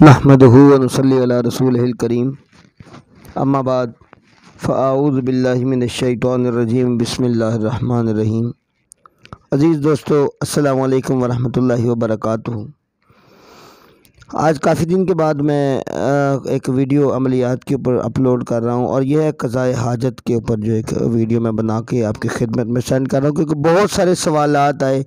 نحمدہ ونصلی علی رسولہ الکریم اما بعد فاعوذ باللہ من الشیطان الرجیم بسم اللہ الرحمن الرحیم۔ عزیز دوستو، السلام علیکم ورحمۃ اللہ وبرکاتہ۔ آج کافی دن کے بعد میں ایک ویڈیو عملیات کے اوپر اپلوڈ کر رہا ہوں، اور یہ ہے قضائے حاجت کے اوپر جو ایک ویڈیو میں بنا کے آپ کی خدمت میں سینڈ کر رہا ہوں، کیونکہ بہت سارے سوالات آئے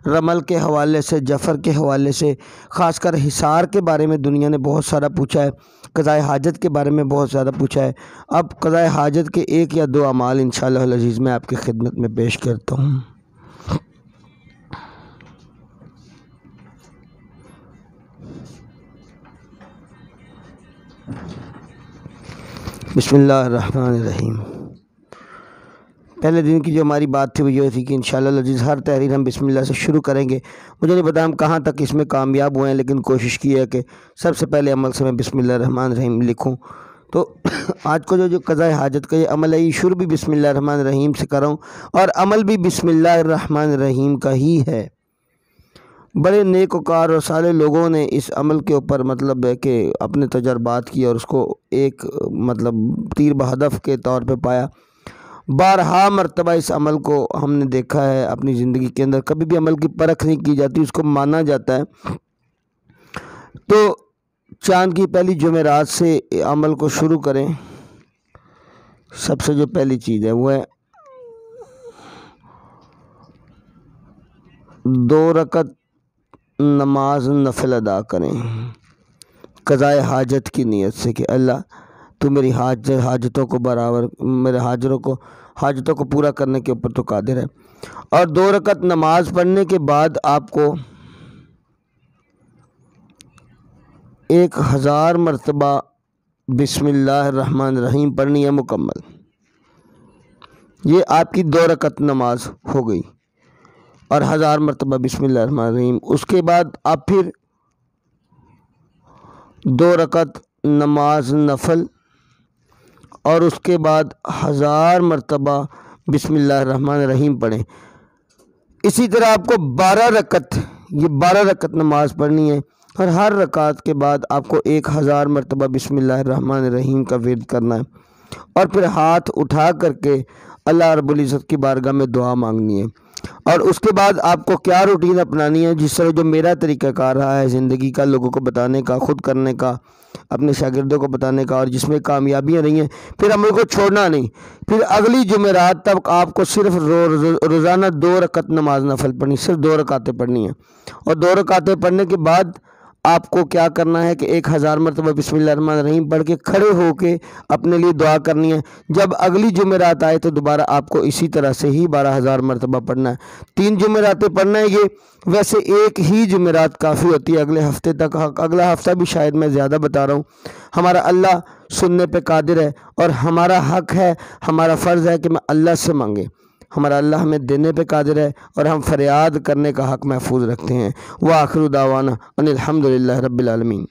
رمل کے حوالے سے، جفر کے حوالے سے، خاص کر حصار کے بارے میں دنیا نے بہت سارا پوچھا ہے، قضائے حاجت کے بارے میں بہت زیادہ پوچھا ہے۔ اب قضائے حاجت کے ایک یا دو اعمال انشاءاللہ العزیز میں آپ کی خدمت میں پیش کرتا ہوں۔ بسم اللہ الرحمن الرحیم۔ پہلے دن کی جو ہماری بات تھی وہ یہ تھی کہ انشاءاللہ العزیز ہر تحریر ہم بسم اللہ سے شروع کریں گے۔ مجھے نہیں پتا ہم کہاں تک اس میں کامیاب ہوئے ہیں، لیکن کوشش کی ہے کہ سب سے پہلے عمل سے میں بسم اللہ الرحمن الرحیم لکھوں۔ تو آج کو جو قضائے حاجت کا یہ عمل ہے، یہ شروع بھی بسم اللہ الرحمن الرحیم سے کر رہا ہوں، اور عمل بھی بسم اللہ الرحمن الرحیم کا ہی ہے۔ بڑے نیک وکار اور صالح لوگوں نے اس عمل کے اوپر مطلب ہے کہ اپنے تجربات کیے اور اس کو ایک تیر بہدف کے طور پہ پایا۔ بارہا مرتبہ اس عمل کو ہم نے دیکھا ہے اپنی زندگی کے اندر، کبھی بھی عمل کی پرکھ نہیں کی جاتی، اس کو مانا جاتا ہے۔ تو چاند کی پہلی جمعرات سے عمل کو شروع کریں۔ سب سے جو پہلی چیز ہے وہ ہے 2 رکعت نماز نفل ادا کریں قضائے حاجت کی نیت سے کہ اللہ تو میری حاجتوں کو برابر، میرے حاجتوں کو پورا کرنے کے اوپر تو قادر ہے۔ اور 2 رکعت نماز پڑھنے کے بعد آپ کو 1000 مرتبہ بسم اللہ الرحمن الرحیم پڑھنی ہے مکمل۔ یہ آپ کی 2 رکعت نماز ہو گئی، اور 1000 مرتبہ بسم اللہ الرحمن الرحیم۔ اس کے بعد آپ پھر 2 رکعت نماز نفل، اور اس کے بعد 1000 مرتبہ بسم اللہ الرحمن الرحیم پڑھیں۔ اسی طرح آپ کو 12 رکعت نماز پڑھنی ہے، اور ہر رکعت کے بعد آپ کو 1000 مرتبہ بسم اللہ الرحمن الرحیم کا ورد کرنا ہے، اور پھر ہاتھ اٹھا کر کے اللہ رب العزت کی بارگاہ میں دعا مانگنی ہے۔ اور اس کے بعد آپ کو کیا روٹین اپنانی ہے، جس طرح جو میرا طریقہ کار رہا ہے زندگی کا، لوگوں کو بتانے کا، خود کرنے کا، اپنے شاگردوں کو بتانے کا، اور جس میں کامیابیاں رہی ہیں، پھر عمل کو چھوڑنا نہیں۔ پھر اگلی جمعرات تک آپ کو صرف روزانہ 2 رکعت نماز نفل پڑھنی، صرف 2 رکعتیں پڑھنی ہیں، اور 2 رکعتیں پڑھنے کے بعد آپ کو کیا کرنا ہے کہ 1000 مرتبہ بسم اللہ الرحمن الرحیم پڑھ کے کھڑے ہو کے اپنے لیے دعا کرنی ہے۔ جب اگلی جمعرات آئے تو دوبارہ آپ کو اسی طرح سے ہی 12000 مرتبہ پڑھنا ہے۔ 3 جمعراتیں پڑھنا ہے یہ، ویسے ایک ہی جمعرات کافی ہوتی ہے اگلے ہفتے تک، اگلا ہفتہ بھی شاید میں زیادہ بتا رہا ہوں۔ ہمارا اللہ سننے پہ قادر ہے، اور ہمارا حق ہے، ہمارا فرض ہے کہ میں اللہ سے مانگے۔ ہمارا اللہ ہمیں دینے پہ قادر ہے، اور ہم فریاد کرنے کا حق محفوظ رکھتے ہیں۔ وآخر دعوانا ان الحمدللہ رب العالمین۔